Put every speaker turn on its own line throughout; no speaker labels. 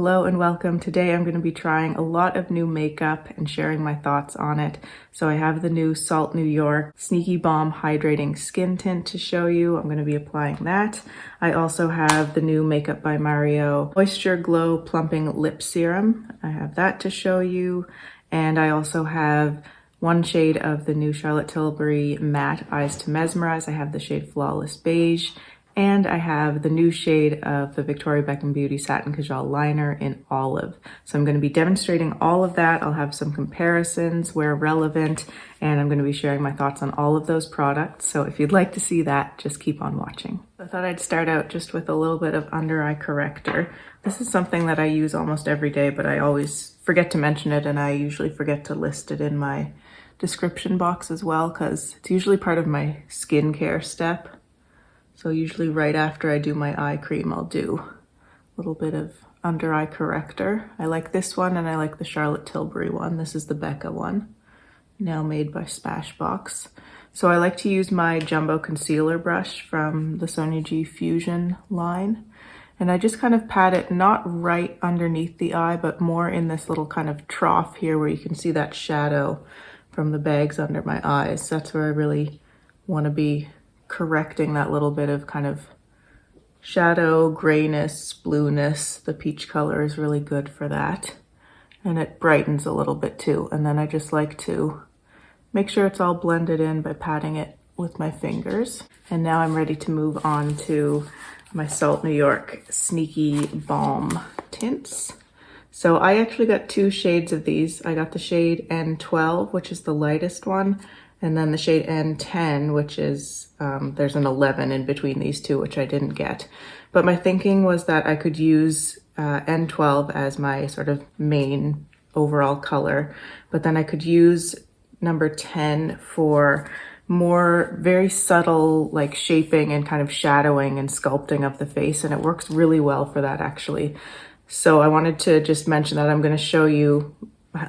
Hello and welcome. Today I'm going to be trying a lot of new makeup and sharing my thoughts on it. So I have the new Salt New York Sneaky Balm Hydrating Skin Tint to show you. I'm going to be applying that. I also have the new Makeup by Mario Moisture Glow Plumping Lip Serum. I have that to show you. And I also have one shade of the new Charlotte Tilbury Matte Eyes to Mesmerize. I have the shade Flawless Beige. And I have the new shade of the Victoria Beckham Beauty Satin Kajal Liner in Olive. So I'm going to be demonstrating all of that. I'll have some comparisons where relevant, and I'm going to be sharing my thoughts on all of those products. So if you'd like to see that, just keep on watching. I thought I'd start out just with a little bit of under eye corrector. This is something that I use almost every day, but I always forget to mention it, and I usually forget to list it in my description box as well, because it's usually part of my skincare step. So usually right after I do my eye cream, I'll do a little bit of under eye corrector. I like this one and I like the Charlotte Tilbury one. This is the Becca one, now made by Smashbox. So I like to use my jumbo concealer brush from the Sonia G Fusion line. And I just kind of pat it not right underneath the eye, but more in this little kind of trough here where you can see that shadow from the bags under my eyes. That's where I really want to be correcting that little bit of kind of shadow, grayness, blueness. The peach color is really good for that. And it brightens a little bit too. And then I just like to make sure it's all blended in by patting it with my fingers. And now I'm ready to move on to my Salt New York Sneaky Balm tints. So I actually got two shades of these. I got the shade N12, which is the lightest one, and then the shade N10, which is, there's an 11 in between these two, which I didn't get. But my thinking was that I could use N12 as my sort of main overall color, but then I could use number 10 for more very subtle like shaping and kind of shadowing and sculpting of the face, and it works really well for that actually. So I wanted to just mention that I'm going to show you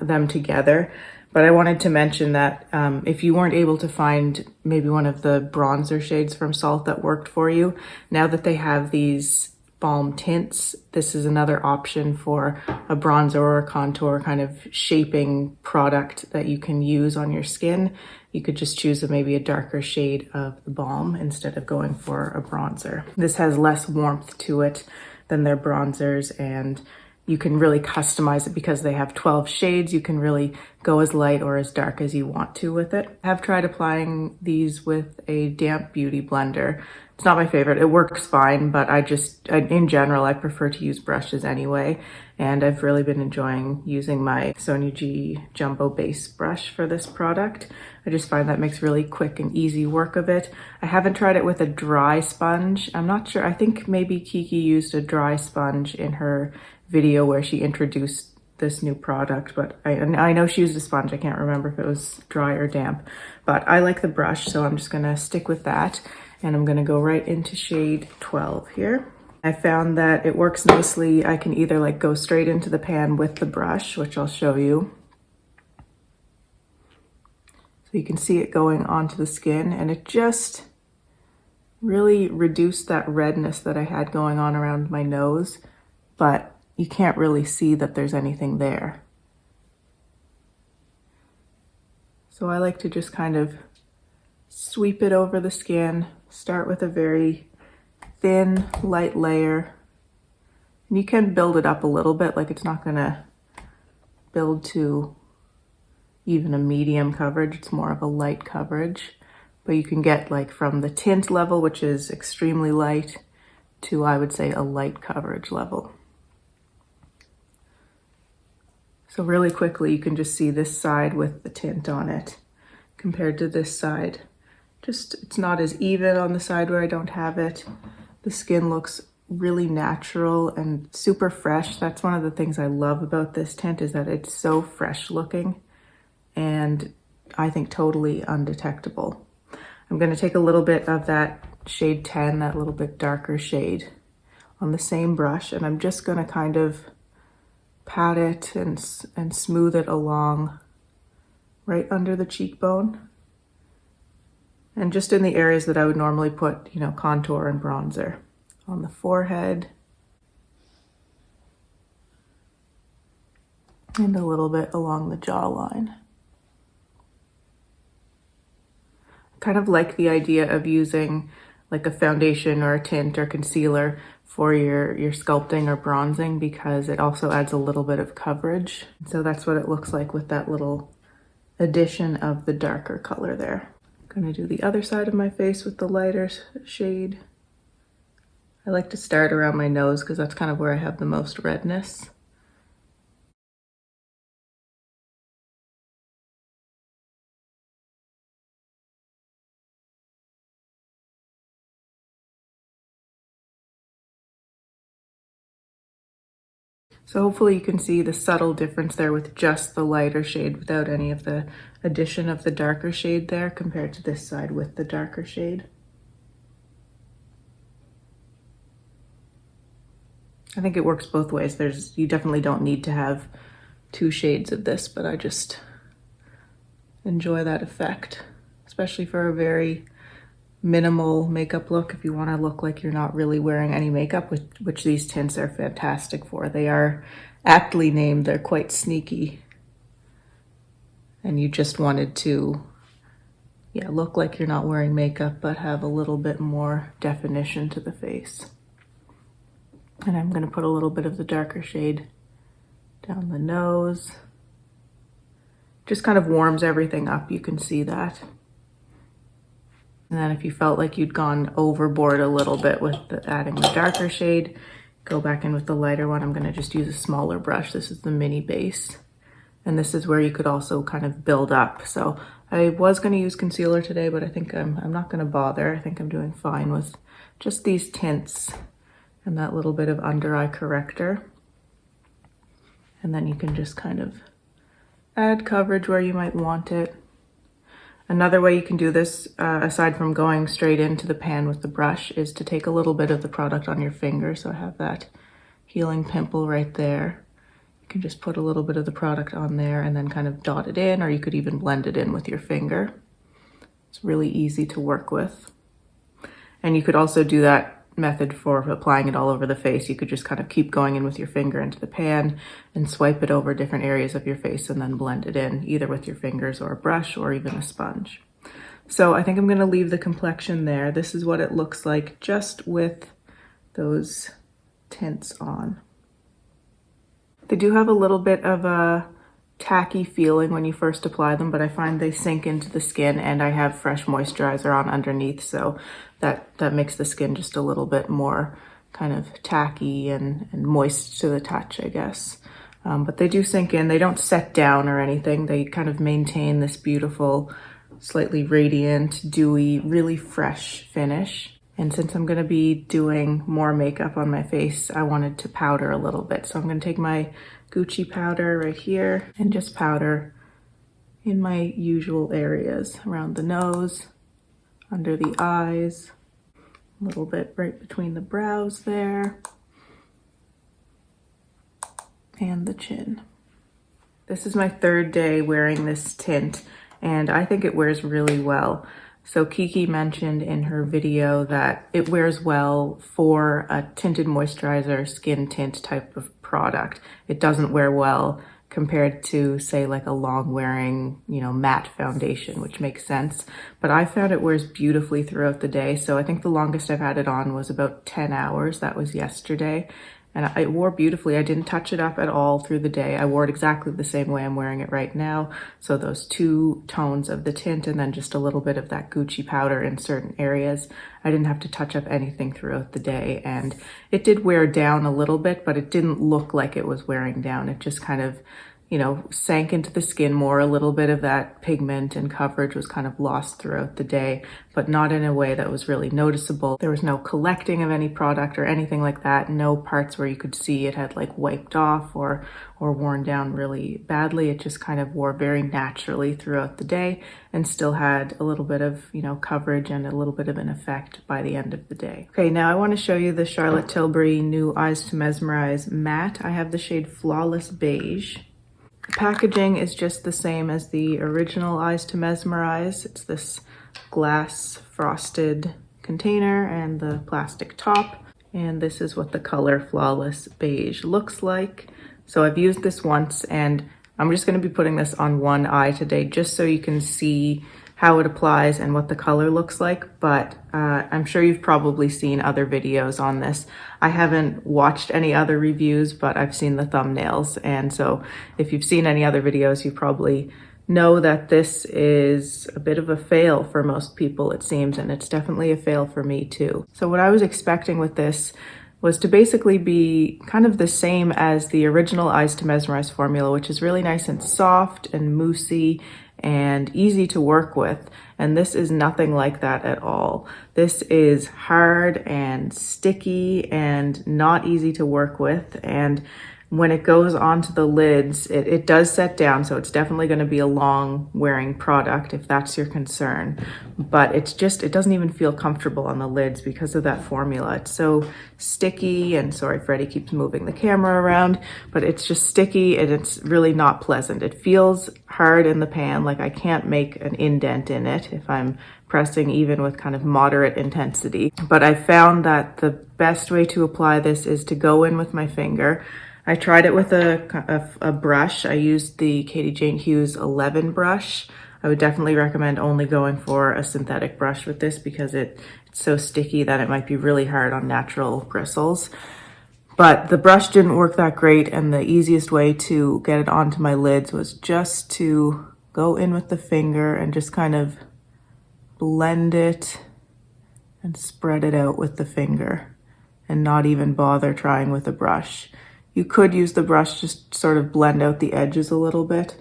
them together. But I wanted to mention that if you weren't able to find maybe one of the bronzer shades from Salt that worked for you, now that they have these balm tints, this is another option for a bronzer or a contour kind of shaping product that you can use on your skin. You could just choose maybe a darker shade of the balm instead of going for a bronzer. This has less warmth to it than their bronzers, and you can really customize it because they have 12 shades. You can really go as light or as dark as you want to with it. I have tried applying these with a damp beauty blender. It's not my favorite. It works fine, but in general, I prefer to use brushes anyway. And I've really been enjoying using my Sonia G Jumbo Base brush for this product. I just find that makes really quick and easy work of it. I haven't tried it with a dry sponge. I'm not sure. I think maybe Kiki used a dry sponge in her video where she introduced this new product, but I know she used a sponge. I can't remember if it was dry or damp, but I like the brush, so I'm just gonna stick with that, and I'm gonna go right into shade 12 here. I found that it works nicely. I can either like go straight into the pan with the brush, which I'll show you. So you can see it going onto the skin, and it just really reduced that redness that I had going on around my nose, but you can't really see that there's anything there. So I like to just kind of sweep it over the skin, start with a very thin, light layer. And you can build it up a little bit, like it's not gonna build to even a medium coverage, it's more of a light coverage. But you can get like from the tint level, which is extremely light, to I would say a light coverage level. So really quickly, you can just see this side with the tint on it compared to this side. It's not as even on the side where I don't have it. The skin looks really natural and super fresh. That's one of the things I love about this tint, is that it's so fresh looking and I think totally undetectable. I'm going to take a little bit of that shade 10, that little bit darker shade, on the same brush, and I'm just going to kind of pat it and smooth it along right under the cheekbone, and just in the areas that I would normally put, contour and bronzer, on the forehead, and a little bit along the jawline. Kind of like the idea of using like a foundation or a tint or concealer for your sculpting or bronzing, because it also adds a little bit of coverage. So that's what it looks like with that little addition of the darker color there. I'm gonna do the other side of my face with the lighter shade. I like to start around my nose because that's kind of where I have the most redness. So hopefully you can see the subtle difference there with just the lighter shade without any of the addition of the darker shade there compared to this side with the darker shade. I think it works both ways. You definitely don't need to have two shades of this, but I just enjoy that effect, especially for a very minimal makeup look. If you want to look like you're not really wearing any makeup, which these tints are fantastic for. They are aptly named. They're quite sneaky. And you just wanted to, yeah, look like you're not wearing makeup, but have a little bit more definition to the face. And I'm going to put a little bit of the darker shade down the nose. Just kind of warms everything up. You can see that. And then if you felt like you'd gone overboard a little bit with adding the darker shade, go back in with the lighter one. I'm gonna just use a smaller brush. This is the mini base. And this is where you could also kind of build up. So I was gonna use concealer today, but I think I'm not gonna bother. I think I'm doing fine with just these tints and that little bit of under eye corrector. And then you can just kind of add coverage where you might want it. Another way you can do this, aside from going straight into the pan with the brush, is to take a little bit of the product on your finger. So I have that healing pimple right there. You can just put a little bit of the product on there and then kind of dot it in, or you could even blend it in with your finger. It's really easy to work with. And you could also do that method for applying it all over the face. You could just kind of keep going in with your finger into the pan and swipe it over different areas of your face and then blend it in either with your fingers or a brush or even a sponge. So I think I'm going to leave the complexion there. This is what it looks like just with those tints on. They do have a little bit of a tacky feeling when you first apply them, but I find they sink into the skin, and I have fresh moisturizer on underneath, so that makes the skin just a little bit more kind of tacky and moist to the touch, I guess. But they do sink in. They don't set down or anything. They kind of maintain this beautiful, slightly radiant, dewy, really fresh finish. And since I'm gonna be doing more makeup on my face, I wanted to powder a little bit. So I'm gonna take my Gucci powder right here and just powder in my usual areas, around the nose, under the eyes, a little bit right between the brows there, and the chin. This is my third day wearing this tint, and I think it wears really well. So Kiki mentioned in her video that it wears well for a tinted moisturizer skin tint type of product. It doesn't wear well compared to, say, like a long wearing, matte foundation, which makes sense. But I found it wears beautifully throughout the day. So I think the longest I've had it on was about 10 hours. That was yesterday. And it wore beautifully. I didn't touch it up at all through the day. I wore it exactly the same way I'm wearing it right now. So those two tones of the tint and then just a little bit of that Gucci powder in certain areas. I didn't have to touch up anything throughout the day. And it did wear down a little bit, but it didn't look like it was wearing down. It just kind of, sank into the skin more. A little bit of that pigment and coverage was kind of lost throughout the day, but not in a way that was really noticeable. There was no collecting of any product or anything like that. No parts where you could see it had like wiped off or worn down really badly. It just kind of wore very naturally throughout the day and still had a little bit of, coverage and a little bit of an effect by the end of the day. Okay, now I want to show you the Charlotte Tilbury new Eyes to Mesmerize matte. I have the shade Flawless Beige. The packaging is just the same as the original Eyes to Mesmerize. It's this glass frosted container and the plastic top. And this is what the color Flawless Beige looks like. So I've used this once, and I'm just going to be putting this on one eye today just so you can see how it applies and what the color looks like. But I'm sure you've probably seen other videos on this. I haven't watched any other reviews, but I've seen the thumbnails. And so if you've seen any other videos, you probably know that this is a bit of a fail for most people, it seems, and it's definitely a fail for me too. So what I was expecting with this was to basically be kind of the same as the original Eyes to Mesmerize formula, which is really nice and soft and moussey and easy to work with. And this is nothing like that at all. This is hard and sticky and not easy to work with. And when it goes onto the lids, it does set down, so it's definitely going to be a long wearing product if that's your concern. But it doesn't even feel comfortable on the lids because of that formula. It's so sticky, and sorry, Freddie keeps moving the camera around, but it's just sticky and it's really not pleasant. It feels hard in the pan, like I can't make an indent in it if I'm pressing even with kind of moderate intensity. But I found that the best way to apply this is to go in with my finger. I tried it with a brush. I used the Katie Jane Hughes 11 brush. I would definitely recommend only going for a synthetic brush with this because it's so sticky that it might be really hard on natural bristles. But the brush didn't work that great, and the easiest way to get it onto my lids was just to go in with the finger and just kind of blend it and spread it out with the finger and not even bother trying with a brush. You could use the brush, just sort of blend out the edges a little bit,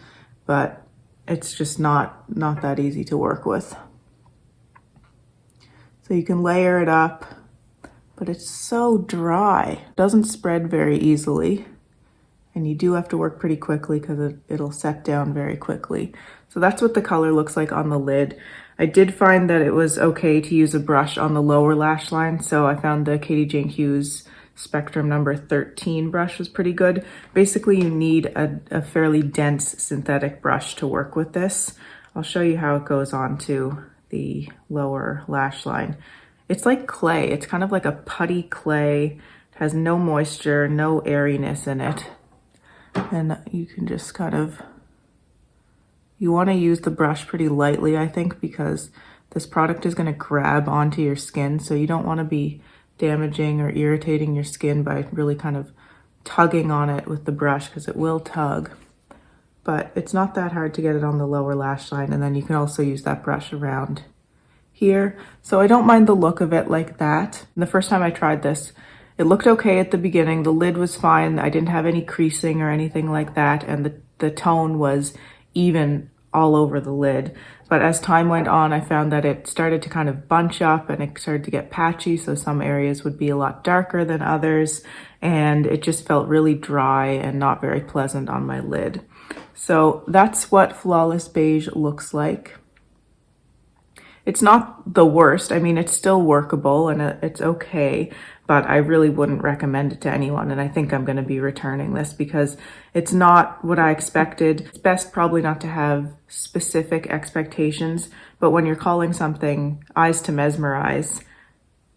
but it's just not that easy to work with. So you can layer it up, but it's so dry. It doesn't spread very easily, and you do have to work pretty quickly because it'll set down very quickly. So that's what the color looks like on the lid. I did find that it was okay to use a brush on the lower lash line, so I found the Katie Jane Hughes Spectrum number 13 brush was pretty good. Basically, you need a fairly dense synthetic brush to work with this. I'll show you how it goes on to the lower lash line. It's like clay. It's kind of like a putty clay. It has no moisture, no airiness in it. And you can just kind of, you want to use the brush pretty lightly, I think, because this product is going to grab onto your skin. So you don't want to be damaging or irritating your skin by really kind of tugging on it with the brush, because it will tug. But it's not that hard to get it on the lower lash line, and then you can also use that brush around here. So I don't mind the look of it like that. And the first time I tried this, it looked okay at the beginning. The lid was fine. I didn't have any creasing or anything like that, and the tone was even all over the lid. But as time went on, I found that it started to kind of bunch up and it started to get patchy. So some areas would be a lot darker than others, and it just felt really dry and not very pleasant on my lid. So that's what Flawless Beige looks like. It's not the worst. I mean, it's still workable and it's okay, but I really wouldn't recommend it to anyone. And I think I'm going to be returning this because it's not what I expected. It's best probably not to have specific expectations, but when you're calling something Eyes to Mesmerize,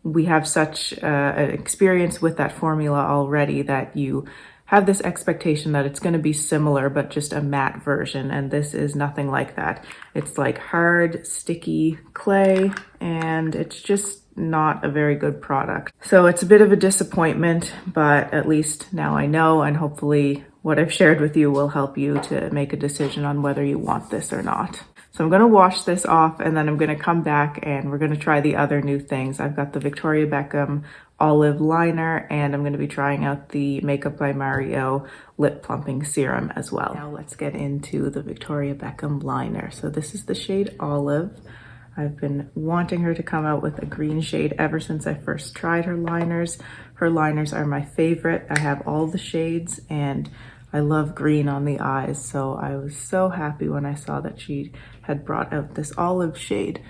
we have such an experience with that formula already that you have this expectation that it's going to be similar, but just a matte version. And this is nothing like that. It's like hard, sticky clay, and it's just not a very good product. So it's a bit of a disappointment, but at least now I know, and hopefully what I've shared with you will help you to make a decision on whether you want this or not. So I'm going to wash this off, and then I'm going to come back and we're going to try the other new things. I've got the Victoria Beckham Olive Liner, and I'm going to be trying out the Makeup by Mario Lip Plumping Serum as well. Now let's get into the Victoria Beckham Liner. So this is the shade Olive. I've been wanting her to come out with a green shade ever since I first tried her liners. Her liners are my favorite. I have all the shades, and I love green on the eyes, so I was so happy when I saw that she had brought out this olive shade.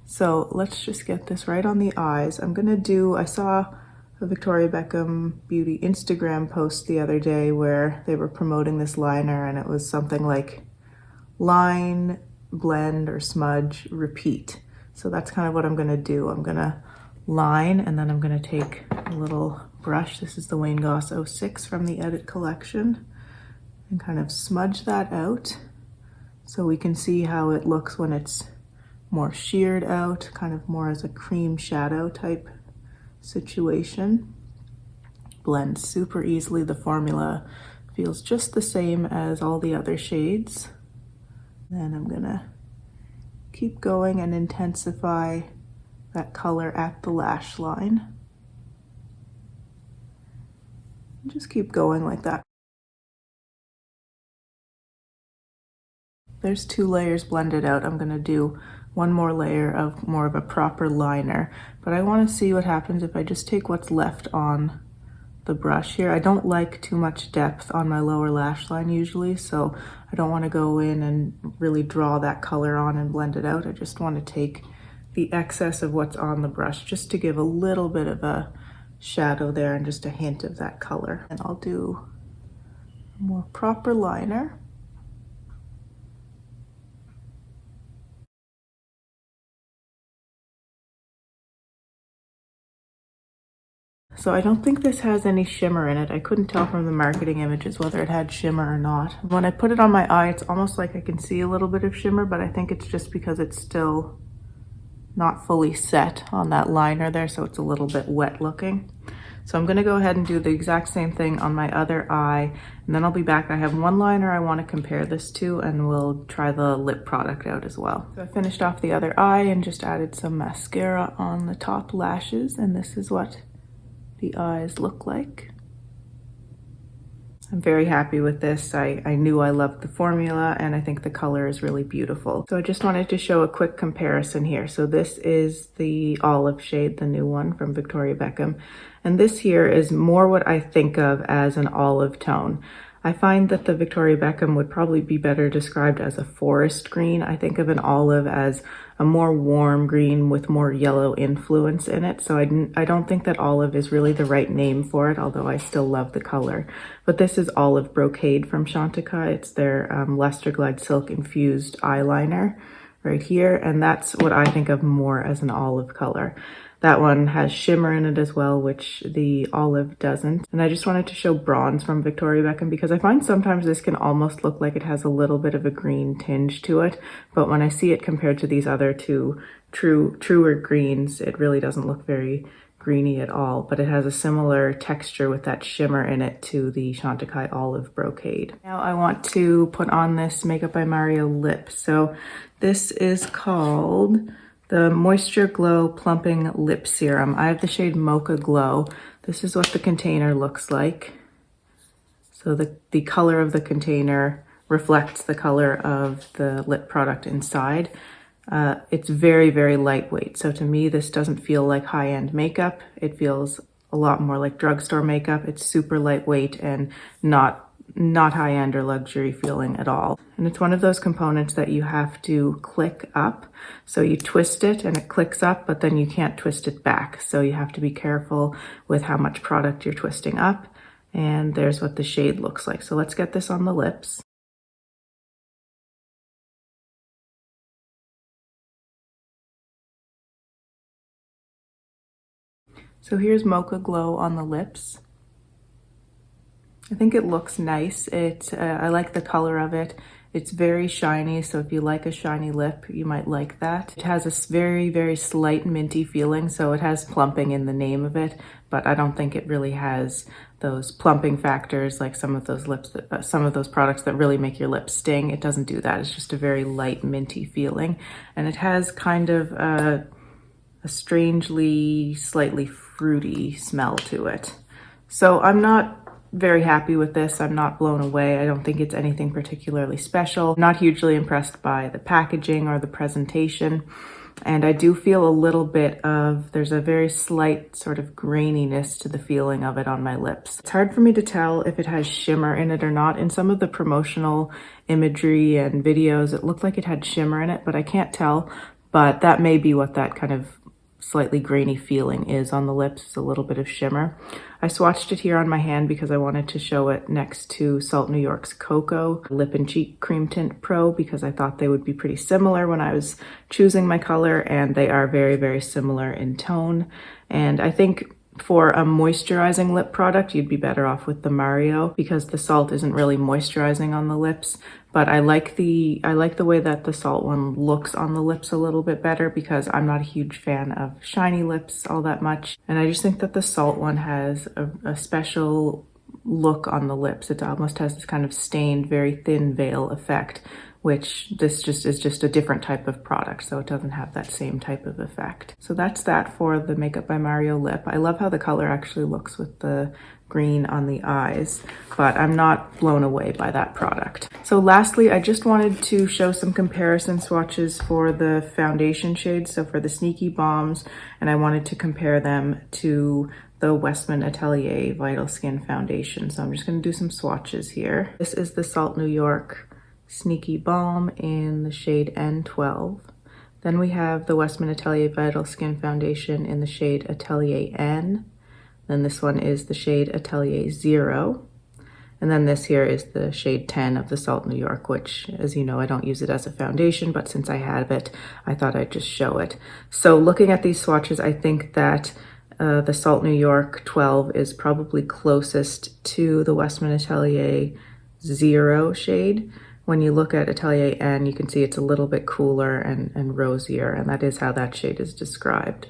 So let's just get this right on the eyes. I saw a Victoria Beckham Beauty Instagram post the other day where they were promoting this liner, and it was something like line, blend, or smudge, repeat. So that's kind of what I'm gonna do. I'm gonna line, and then I'm gonna take a little brush. This is the Wayne Goss 06 from the Edit collection. and kind of smudge that out so we can see how it looks when it's more sheared out, kind of more as a cream shadow type situation. Blends super easily. The formula feels just the same as all the other shades. Then I'm gonna keep going and intensify that color at the lash line. Just keep going like that. There's 2 layers blended out. I'm gonna do one more layer of more of a proper liner, but I wanna see what happens if I just take what's left on the brush here. I don't like too much depth on my lower lash line usually, so I don't wanna go in and really draw that color on and blend it out. I just wanna take the excess of what's on the brush just to give a little bit of a shadow there and just a hint of that color. And I'll do a more proper liner. So I don't think this has any shimmer in it. I couldn't tell from the marketing images whether it had shimmer or not. When I put it on my eye, it's almost like I can see a little bit of shimmer, but I think it's just because it's still not fully set on that liner there, so it's a little bit wet looking. So I'm gonna go ahead and do the exact same thing on my other eye, and then I'll be back. I have one liner I wanna compare this to, and we'll try the lip product out as well. So I finished off the other eye and just added some mascara on the top lashes, and this is what the eyes look like. I'm very happy with this. I knew I loved the formula, and I think the color is really beautiful. So I just wanted to show a quick comparison here. So this is the olive shade, the new one from Victoria Beckham. And this here is more what I think of as an olive tone. I find that the Victoria Beckham would probably be better described as a forest green. I think of an olive as a more warm green with more yellow influence in it. So I don't think that olive is really the right name for it, although I still love the color. But this is Olive Brocade from Chantecaille. It's their Luster Glide Silk Infused eyeliner right here. And that's what I think of more as an olive color. That one has shimmer in it as well, which the olive doesn't. And I just wanted to show bronze from Victoria Beckham because I find sometimes this can almost look like it has a little bit of a green tinge to it. But when I see it compared to these other two truer greens, it really doesn't look very greeny at all. But it has a similar texture with that shimmer in it to the Chantecaille Olive Brocade. Now I want to put on this Makeup by Mario lip. So this is called the Moisture Glow Plumping Lip Serum. I have the shade Mocha Glow. This is what the container looks like. So the color of the container reflects the color of the lip product inside. It's very, very lightweight. So to me, this doesn't feel like high-end makeup. It feels a lot more like drugstore makeup. It's super lightweight and not high-end or luxury feeling at all. And it's one of those components that you have to click up. So you twist it and it clicks up, but then you can't twist it back. So you have to be careful with how much product you're twisting up. And there's what the shade looks like. So let's get this on the lips. So here's Mocha Glow on the lips. I think it looks nice. I like the color of it. It's very shiny, so if you like a shiny lip, you might like that. It has a very, very slight minty feeling, so it has plumping in the name of it, but I don't think it really has those plumping factors like some of those products that really make your lips sting. It doesn't do that. It's just a very light minty feeling, and it has kind of a strangely, slightly fruity smell to it. So I'm not very happy with this. I'm not blown away. I don't think it's anything particularly special. Not hugely impressed by the packaging or the presentation. And I do feel a little bit of, there's a very slight sort of graininess to the feeling of it on my lips. It's hard for me to tell if it has shimmer in it or not. In some of the promotional imagery and videos, it looked like it had shimmer in it, but I can't tell. But that may be what that kind of slightly grainy feeling is on the lips. It's a little bit of shimmer. I swatched it here on my hand because I wanted to show it next to Salt New York's Cocoa Lip and Cheek Cream Tint Pro because I thought they would be pretty similar when I was choosing my color, and they are very, very similar in tone. And I think For a moisturizing lip product, you'd be better off with the Mario because the salt isn't really moisturizing on the lips. But I like the way that the salt one looks on the lips a little bit better because I'm not a huge fan of shiny lips all that much. And I just think that the salt one has a special look on the lips. It almost has this kind of stained, very thin veil effect, which this just is just a different type of product, so it doesn't have that same type of effect. So that's that for the Makeup by Mario lip. I love how the color actually looks with the green on the eyes, but I'm not blown away by that product. So lastly, I just wanted to show some comparison swatches for the foundation shades, so for the Sneaky Balms, and I wanted to compare them to the Westman Atelier Vital Skin Foundation. So I'm just gonna do some swatches here. This is the Salt New York Sneaky Balm in the shade N12. Then we have the Westman Atelier Vital Skin Foundation in the shade Atelier N. Then this one is the shade Atelier 0. And then this here is the shade 10 of the Salt New York, which, as you know, I don't use it as a foundation, but since I have it, I thought I'd just show it. So looking at these swatches, I think that the Salt New York 12 is probably closest to the Westman Atelier 0 shade. When you look at Atelier N, you can see it's a little bit cooler and rosier, and that is how that shade is described.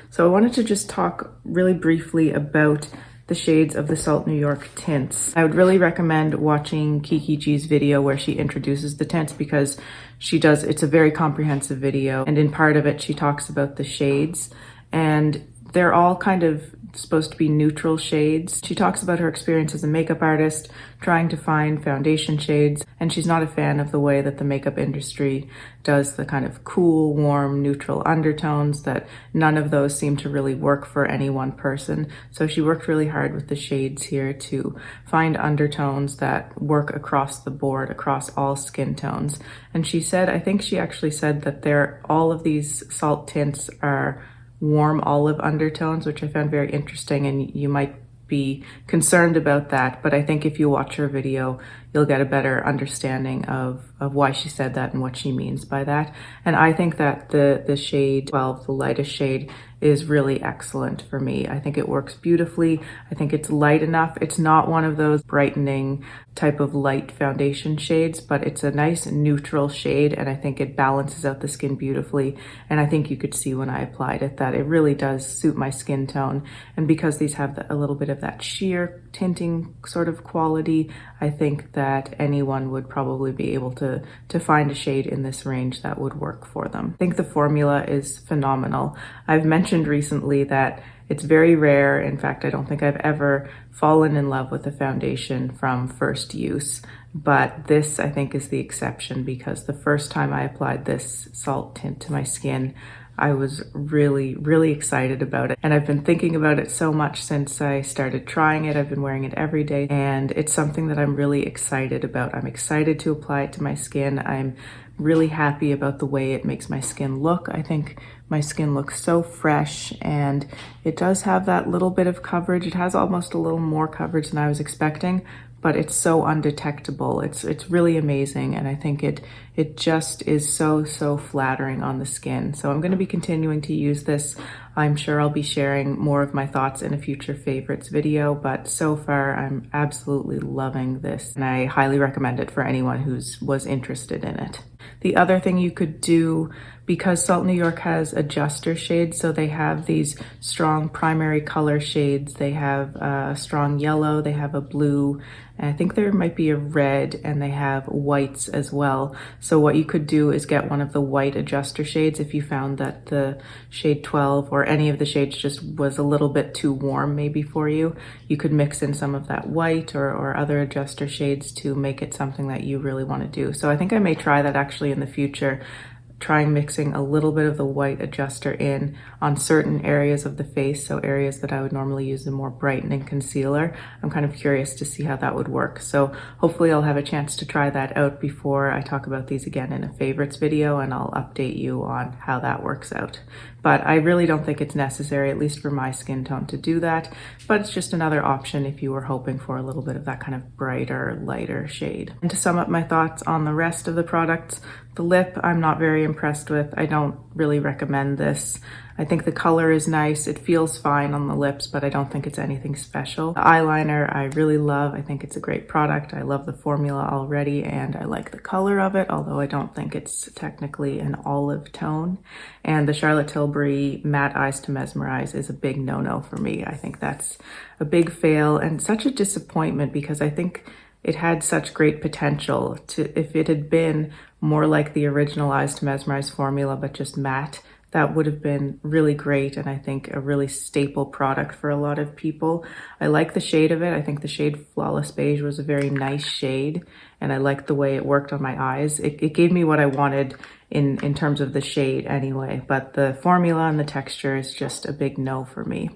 So I wanted to just talk really briefly about the shades of the Salt New York tints. I would really recommend watching Kiki G's video where she introduces the tints because it's a very comprehensive video, and in part of it she talks about the shades, and they're all kind of supposed to be neutral shades. She talks about her experience as a makeup artist, trying to find foundation shades, and she's not a fan of the way that the makeup industry does the kind of cool, warm, neutral undertones, that none of those seem to really work for any one person. So she worked really hard with the shades here to find undertones that work across the board, across all skin tones. And she said, I think she actually said that all of these salt tints are warm olive undertones, which I found very interesting, and you might be concerned about that, but I think if you watch her video, you'll get a better understanding of why she said that and what she means by that. And I think that the shade 12, the lightest shade, is really excellent for me. I think it works beautifully. I think it's light enough. It's not one of those brightening type of light foundation shades, but it's a nice neutral shade, and I think it balances out the skin beautifully. And I think you could see when I applied it that it really does suit my skin tone. And because these have a little bit of that sheer tinting sort of quality, I think that anyone would probably be able to find a shade in this range that would work for them. I think the formula is phenomenal. I've mentioned recently that it's very rare. In fact, I don't think I've ever fallen in love with a foundation from first use, but this I think is the exception, because the first time I applied this salt tint to my skin, I was really, really excited about it. And I've been thinking about it so much since I started trying it. I've been wearing it every day, and it's something that I'm really excited about. I'm excited to apply it to my skin. I'm really happy about the way it makes my skin look. I think my skin looks so fresh, and it does have that little bit of coverage. It has almost a little more coverage than I was expecting, but it's so undetectable. It's really amazing, and I think it just is so flattering on the skin. So I'm going to be continuing to use this. I'm sure I'll be sharing more of my thoughts in a future favorites video, but so far I'm absolutely loving this, and I highly recommend it for anyone who was interested in it. The other thing you could do, because Salt New York has adjuster shades, so they have these strong primary color shades. They have a strong yellow, they have a blue, and I think there might be a red, and they have whites as well. So what you could do is get one of the white adjuster shades if you found that the shade 12 or any of the shades just was a little bit too warm maybe for you. You could mix in some of that white or other adjuster shades to make it something that you really want to do. So I think I may try that actually in the future. Trying mixing a little bit of the white adjuster in on certain areas of the face, so areas that I would normally use a more brightening concealer. I'm kind of curious to see how that would work. So hopefully I'll have a chance to try that out before I talk about these again in a favorites video, and I'll update you on how that works out. But I really don't think it's necessary, at least for my skin tone, to do that. But it's just another option if you were hoping for a little bit of that kind of brighter, lighter shade. And to sum up my thoughts on the rest of the products, The lip, I'm not very impressed with. I don't really recommend this. I think the color is nice. It feels fine on the lips, but I don't think it's anything special. The eyeliner, I really love. I think it's a great product. I love the formula already, and I like the color of it, although I don't think it's technically an olive tone. And the Charlotte Tilbury Matte Eyes to Mesmerize is a big no-no for me. I think that's a big fail and such a disappointment, because I think it had such great potential to, if it had been more like the original Eyes to Mesmerize formula, but just matte, that would have been really great, and I think a really staple product for a lot of people. I like the shade of it. I think the shade Flawless Beige was a very nice shade, and I liked the way it worked on my eyes. It gave me what I wanted in terms of the shade anyway, but the formula and the texture is just a big no for me.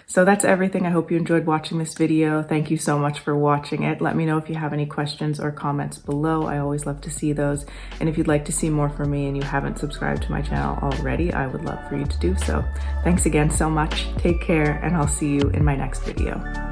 So that's everything. I hope you enjoyed watching this video. Thank you so much for watching it. Let me know if you have any questions or comments below. I always love to see those. And if you'd like to see more from me and you haven't subscribed to my channel already, I would love for you to do so. Thanks again so much. Take care, and I'll see you in my next video.